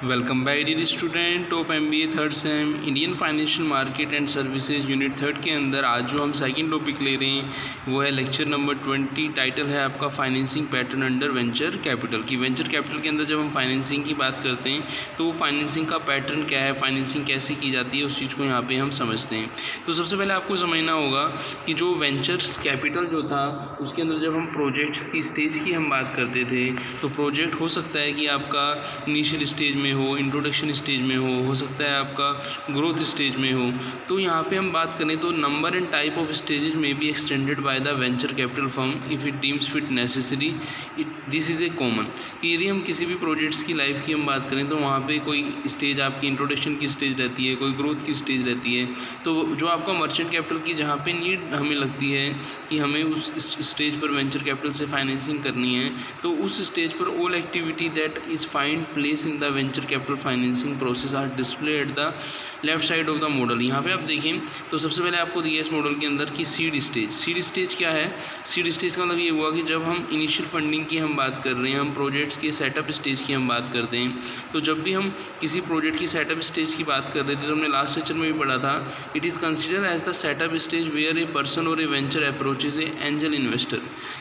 Welcome by dear student of MBA third sem Indian financial market and services unit third के अंदर आज जो हम सेकंड टॉपिक ले रहे हैं वो है लेक्चर नंबर 20। टाइटल है आपका financing pattern under venture capital. की वेंचर कैपिटल के अंदर जब हम फाइनेंसिंग की बात करते हैं तो वो फाइनेंसिंग का पैटर्न क्या है, फाइनेंसिंग कैसे की जाती है, उस चीज़ को यहाँ पर हम समझते हैं। तो सबसे पहले आपको समझना होगा कि जो वेंचर कैपिटल जो था उसके अंदर जब हम प्रोजेक्ट्स की स्टेज की हम बात करते थे तो प्रोजेक्ट हो सकता है कि आपका इनिशियल स्टेज में हो, इंट्रोडक्शन स्टेज में हो सकता है आपका ग्रोथ स्टेज में हो। तो यहाँ पे हम बात करें तो number and type of stages में be extended by the venture capital firm if it deems fit necessary. This is a common कि यदि हम किसी भी प्रोजेक्ट्स की लाइफ की हम बात करें तो वहाँ पे कोई स्टेज आपकी इंट्रोडक्शन की स्टेज रहती है, कोई ग्रोथ की स्टेज रहती है। तो जो आपका मर्चेंट कैपिटल की जहाँ पे नीड हमें लगती है कि हमें उस स्टेज पर वेंचर कैपिटल से फाइनेंसिंग करनी है, तो उस स्टेज पर all activity that is find place in the venture capital financing process are display at the left side of the model. यहाँ पे आप देखें तो सबसे पहले आपको दिया इस मॉडल के अंदर कि सीड स्टेज। सीड स्टेज क्या है? सीड स्टेज का मतलब ये हुआ कि जब हम इनिशियल फंडिंग की हम बात कर रहे हैं, हम प्रोजेक्ट्स के सेटअप स्टेज की हम बात करते हैं, तो जब भी हम किसी प्रोजेक्ट की सेटअप स्टेज की बात कर रहे थे तो हमने लास्ट लेक्चर में भी पढ़ा था, it is consider as the setup stage where a person और a venture approaches a angel investor.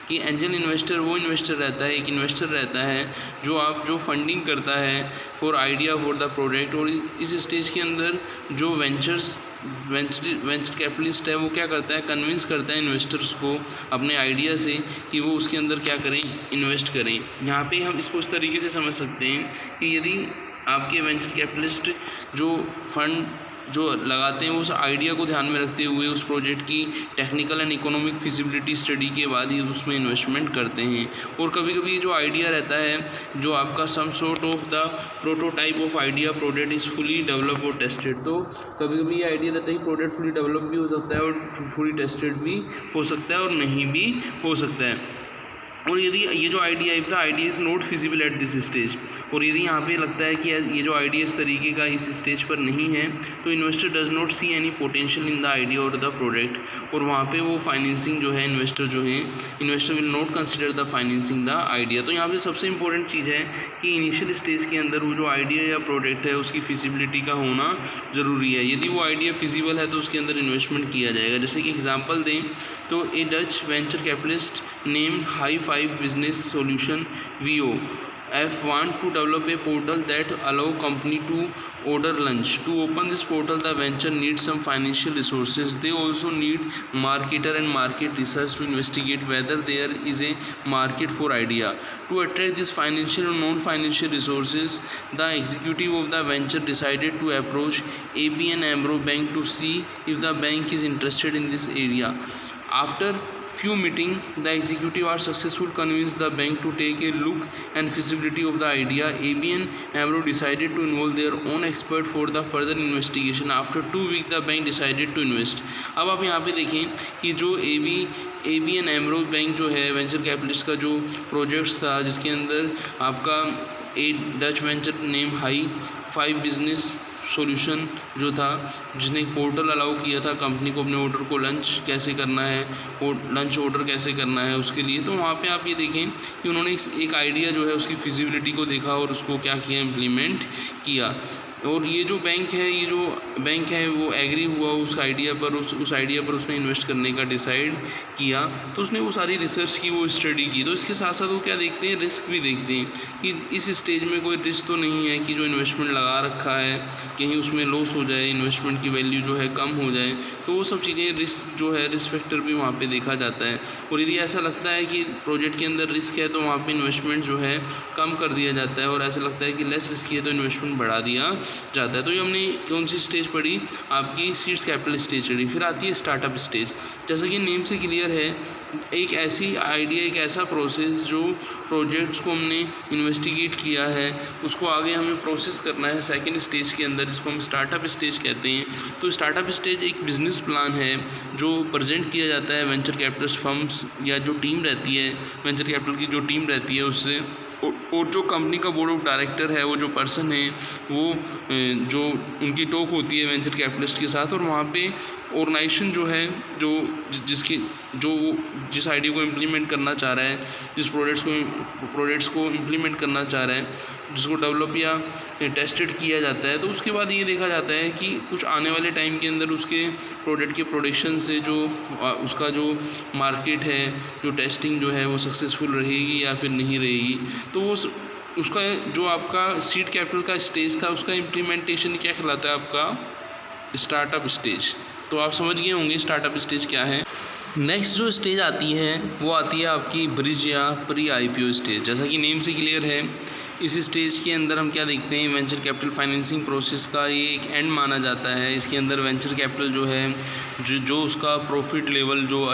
कि एंजल इन्वेस्टर वो इन्वेस्टर रहता है, एक इन्वेस्टर रहता है जो फंडिंग करता है for idea for the project. और इस स्टेज के अंदर जो वेंचर कैपिटलिस्ट है वो क्या करता है, कन्विंस करता है इन्वेस्टर्स को अपने आइडिया से कि वो उसके अंदर क्या करें, इन्वेस्ट करें। यहाँ पे हम इसको इस तरीके से समझ सकते हैं कि यदि आपके वेंचर कैपिटलिस्ट जो फंड जो लगाते हैं उस आइडिया को ध्यान में रखते हुए उस प्रोजेक्ट की technical and economic feasibility study के बाद ही उसमें इन्वेस्टमेंट करते हैं। और कभी कभी जो आइडिया रहता है जो आपका some sort of the prototype of idea product is fully develop और टेस्टेड। तो कभी कभी ये आइडिया रहता है कि प्रोडक्ट फुली डेवलप भी हो सकता है और फुली टेस्टेड भी हो सकता है और नहीं भी हो सकता है। और यदि ये जो आइडिया है, the idea is not feasible eight this stage, और यदि यहाँ पे लगता है कि ये जो आइडिया इस तरीके का इस स्टेज पर नहीं है तो investor does not see any potential in the idea और द प्रोडक्ट, और वहाँ पे वो फाइनेंसिंग जो है investor will not consider the financing the idea. तो यहाँ पे सबसे इंपॉर्टेंट चीज़ है कि इनिशियल स्टेज के अंदर वो जो आइडिया या प्रोडक्ट है उसकी फिजिबिलिटी का होना ज़रूरी है। यदि वो आइडिया फिजिबल है तो उसके अंदर इन्वेस्टमेंट किया जाएगा। जैसे कि एग्जाम्पल दें तो a Dutch venture capitalist name high five business solution VO F want to develop a portal that allow company to order lunch. To open this portal, the venture needs some financial resources. They also need marketer and market research to investigate whether there is a market for idea. To attract this financial and non-financial resources, the executive of the venture decided to approach ABN AMRO Bank to see if the bank is interested in this area. After few meeting, the executive are successful convince the bank to take a look and feasibility of the idea. ABN AMRO decided to involve their own expert for the further investigation. After 2 weeks, the bank decided to invest. अब आप यहाँ पे देखें कि जो ABN AMRO bank जो है venture capitalist का जो प्रोजेक्ट्स था जिसके अंदर आपका a Dutch venture name high five business solution जो था, जिसने एक पोर्टल अलाउ किया था कंपनी को अपने ऑर्डर को लंच कैसे करना है और लंच ऑर्डर कैसे करना है उसके लिए। तो वहाँ पे आप ये देखें कि उन्होंने एक आइडिया जो है उसकी फिजिबिलिटी को देखा और उसको क्या किया, इम्प्लीमेंट किया। और ये जो बैंक है वो एग्री हुआ उस आइडिया पर, उस आइडिया पर उसने इन्वेस्ट करने का डिसाइड किया। तो उसने वो सारी रिसर्च की, वो स्टडी की। तो इसके साथ साथ वो क्या देखते हैं, रिस्क भी देखते हैं कि इस स्टेज में कोई रिस्क तो नहीं है कि जो इन्वेस्टमेंट लगा रखा है कहीं उसमें लॉस हो जाए, इन्वेस्टमेंट की वैल्यू जो है कम हो जाए। तो वो सब चीज़ें रिस्क फैक्टर भी वहाँ पे देखा जाता है। और यदि ऐसा लगता है कि प्रोजेक्ट के अंदर रिस्क है तो वहाँ पे इन्वेस्टमेंट जो है कम कर दिया जाता है, और ऐसा लगता है कि लेस रिस्क है तो इन्वेस्टमेंट बढ़ा दिया जाता है। तो ये हमने कौन सी स्टेज पढ़ी, आपकी सीड्स कैपिटल स्टेज पढ़ी। फिर आती है स्टार्टअप स्टेज। जैसा कि नेम से क्लियर है, एक ऐसी आइडिया, एक ऐसा प्रोसेस जो प्रोजेक्ट्स को हमने इन्वेस्टिगेट किया है उसको आगे हमें प्रोसेस करना है सेकंड स्टेज के अंदर, जिसको हम स्टार्टअप स्टेज कहते हैं। तो स्टार्टअप स्टेज एक बिजनेस प्लान है जो प्रेजेंट किया जाता है वेंचर कैपिटलिस्ट फर्म्स या जो टीम रहती है वेंचर कैपिटल की, जो टीम रहती है उससे, और जो कंपनी का बोर्ड ऑफ डायरेक्टर है, वो जो पर्सन है वो जो उनकी टॉक होती है वेंचर कैपिटलिस्ट के साथ, और वहाँ पे ऑर्गेनाइजेशन जो है जो जिसकी जो जिस आइडिया को इम्प्लीमेंट करना चाह रहा है, जिस प्रोडक्ट्स को इम्प्लीमेंट करना चाह रहा है, जिसको डेवलप या टेस्टेड किया जाता है, तो उसके बाद ये देखा जाता है कि कुछ आने वाले टाइम के अंदर उसके प्रोडक्ट के प्रोडक्शन से जो उसका जो मार्केट है, जो टेस्टिंग जो है वो सक्सेसफुल रहेगी या फिर नहीं रहेगी। तो वो उसका जो आपका सीड कैपिटल का स्टेज था, उसका इम्प्लीमेंटेशन क्या कहलाता है? आपका स्टार्टअप स्टेज। तो आप समझ गए होंगे स्टार्टअप स्टेज क्या है। नेक्स्ट जो स्टेज आती है वो आती है आपकी ब्रिज या प्री आईपीओ स्टेज। जैसा कि नेम से क्लियर है, इस स्टेज के अंदर हम क्या देखते हैं, वेंचर कैपिटल फाइनेंसिंग प्रोसेस का ये एक एंड माना जाता है। इसके अंदर वेंचर कैपिटल जो है, जो उसका प्रॉफिट लेवल जो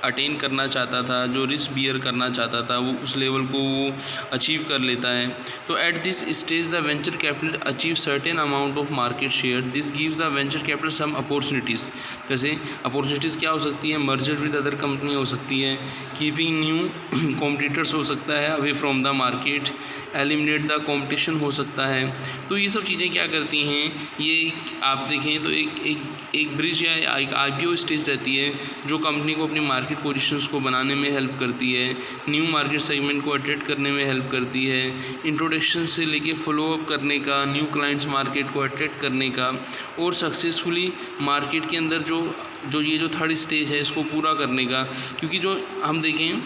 अटेन करना चाहता था, जो रिस्क बियर करना चाहता था, वो उस लेवल को वो अचीव कर लेता है। तो at this stage the venture capital achieve certain amount of market share. This gives the venture capital some opportunities. जैसे अपॉर्चुनिटीज़ क्या हो सकती है? मर्जर विद अदर कंपनी हो सकती है, कीपिंग न्यू कॉम्पिटिटर्स हो सकता है away from the market, eliminate the competition हो सकता है। तो ये सब चीज़ें क्या करती हैं, ये आप देखें तो एक ब्रिज या एक आईपीओ स्टेज रहती है जो कंपनी को अपनी मार्केट पोजीशंस को बनाने में हेल्प करती है, न्यू मार्केट सेगमेंट को अट्रैक्ट करने में हेल्प करती है, इंट्रोडक्शन से लेके फॉलो अप करने का, न्यू क्लाइंट्स मार्केट को अट्रैक्ट करने का, और सक्सेसफुली मार्केट के अंदर जो ये जो थर्ड स्टेज है इसको पूरा करने का। क्योंकि जो हम देखें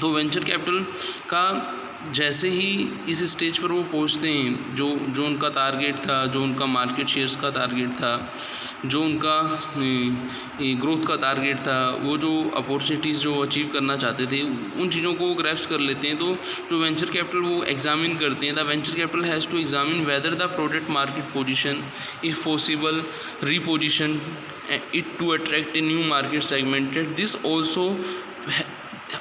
तो वेंचर कैपिटल का जैसे ही इस स्टेज पर वो पहुंचते हैं, जो उनका टारगेट था, जो उनका मार्केट शेयर्स का टारगेट था, जो उनका ग्रोथ का टारगेट था, वो जो अपॉर्चुनिटीज़ जो अचीव करना चाहते थे, उन चीज़ों को वो ग्रैब्स कर लेते हैं। तो जो वेंचर कैपिटल वो एग्जामिन करते हैं, the venture capital has to examine whether the product market position if possible reposition it to attract a new market segmented. This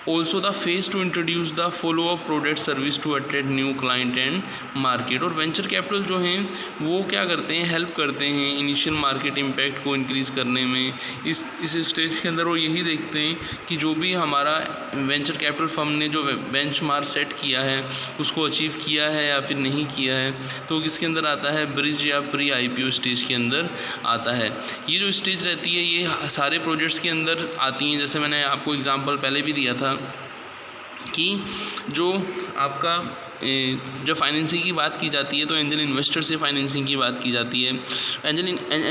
also the phase to introduce the follow up product service to attract new client and market। और venture capital जो हैं वो क्या करते हैं, help करते हैं initial market impact को इंक्रीज़ करने में। इस स्टेज के अंदर वो यही देखते हैं कि जो भी हमारा वेंचर कैपिटल फर्म ने जो बेंचमार्क सेट किया है उसको अचीव किया है या फिर नहीं किया है। तो इसके अंदर आता है ब्रिज या प्री आईपीओ स्टेज के अंदर आता है। ये जो स्टेज रहती है ये सारे प्रोजेक्ट्स के अंदर आती हैं। जैसे मैंने आपको एग्जांपल पहले भी दिया था कि जो आपका जब फाइनेंसिंग की बात की जाती है तो एंजल इन्वेस्टर से फाइनेंसिंग की बात की जाती है। एंजल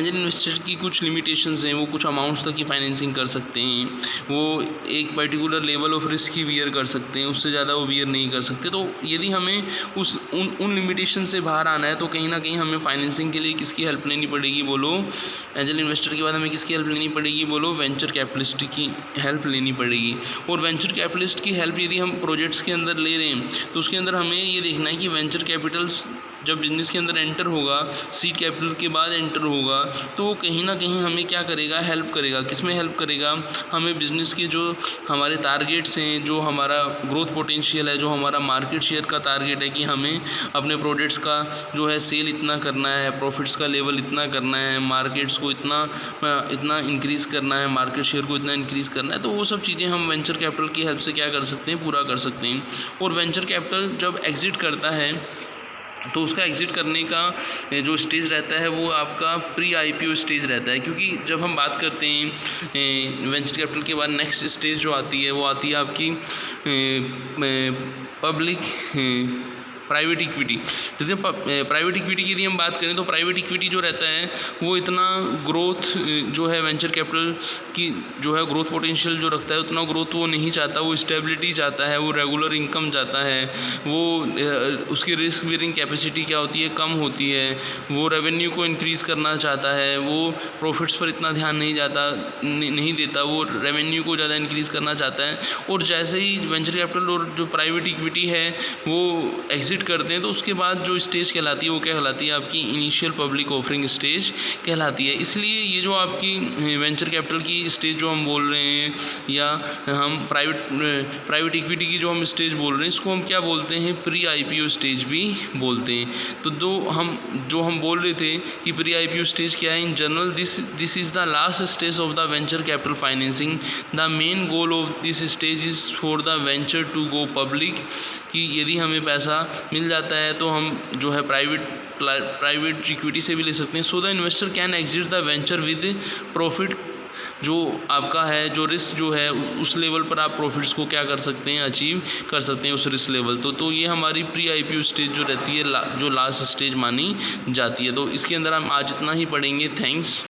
इन्वेस्टर की कुछ लिमिटेशंस हैं, वो कुछ अमाउंट्स तक की फाइनेंसिंग कर सकते हैं, वो एक पर्टिकुलर लेवल ऑफ रिस्क ही बियर कर सकते हैं, उससे ज़्यादा वो बियर नहीं कर सकते। तो यदि हमें उन लिमिटेशन से बाहर आना है तो कहीं ना कहीं हमें फाइनेंसिंग के लिए किसकी हेल्प लेनी पड़ेगी? बोलो, एंजल इन्वेस्टर के बाद हमें किसकी हेल्प लेनी पड़ेगी? बोलो, वेंचर कैपिटलिस्ट की हेल्प लेनी पड़ेगी। और वेंचर कैपिटलिस्ट की हेल्प यदि हम प्रोजेक्ट्स के अंदर ले रहे हैं तो उसके अंदर हमें ये देखना है कि वेंचर कैपिटल्स जब बिज़नेस के अंदर एंटर होगा, सीड कैपिटल के बाद एंटर होगा, तो वो कहीं ना कहीं हमें क्या करेगा? हेल्प करेगा। किस में हेल्प करेगा? हमें बिज़नेस के जो हमारे टारगेट्स हैं, जो हमारा ग्रोथ पोटेंशियल है, जो हमारा मार्केट शेयर का टारगेट है कि हमें अपने प्रोडक्ट्स का जो है सेल इतना करना है, प्रॉफिट्स का लेवल इतना करना है, मार्केट्स को इतना इंक्रीज़ करना है, मार्केट शेयर को इतना इंक्रीज़ करना है, तो वो सब चीज़ें हम वेंचर कैपिटल की हेल्प से क्या कर सकते हैं? पूरा कर सकते हैं। और वेंचर कैपिटल जब एग्जिट करता है तो उसका एग्ज़िट करने का जो स्टेज रहता है वो आपका प्री आईपीओ स्टेज रहता है। क्योंकि जब हम बात करते हैं वेंचर कैपिटल के बाद नेक्स्ट स्टेज जो आती है वो आती है आपकी पब्लिक प्राइवेट इक्विटी। जैसे प्राइवेट इक्विटी की यदि हम बात करें तो प्राइवेट इक्विटी जो रहता है वो इतना ग्रोथ जो है वेंचर कैपिटल की जो है ग्रोथ पोटेंशियल जो रखता है उतना ग्रोथ वो नहीं चाहता, वो स्टेबिलिटी चाहता है, वो रेगुलर इनकम चाहता है, वो उसकी रिस्क बियरिंग कैपेसिटी क्या होती है? कम होती है, वो रेवेन्यू को इंक्रीज़ करना चाहता है, वो प्रॉफिट्स पर इतना ध्यान नहीं देता, वो रेवेन्यू को ज़्यादा इंक्रीज़ करना चाहता है। और जैसे ही वेंचर कैपिटल और जो प्राइवेट इक्विटी है वो एग्जिट करते हैं तो उसके बाद जो स्टेज कहलाती है वो क्या कहलाती है? आपकी इनिशियल पब्लिक ऑफरिंग स्टेज कहलाती है। इसलिए ये जो आपकी वेंचर कैपिटल की स्टेज जो हम बोल रहे हैं या हम प्राइवेट इक्विटी की जो हम स्टेज बोल रहे हैं इसको हम क्या बोलते हैं? प्री आईपीओ स्टेज भी बोलते हैं। तो जो हम बोल रहे थे कि प्री आईपीओ स्टेज क्या है? In general this is the last stage of the venture capital financing. The main goal of this stage is for the venture to go public. कि यदि हमें पैसा मिल जाता है तो हम जो है प्राइवेट इक्विटी से भी ले सकते हैं। So the investor can exit the venture with profit जो आपका है जो रिस्क जो है उस लेवल पर आप प्रॉफिट्स को क्या कर सकते हैं, अचीव कर सकते हैं उस रिस्क लेवल। तो ये हमारी प्री IPO स्टेज जो रहती है जो लास्ट स्टेज मानी जाती है। तो इसके अंदर हम आज इतना ही पढ़ेंगे। थैंक्स।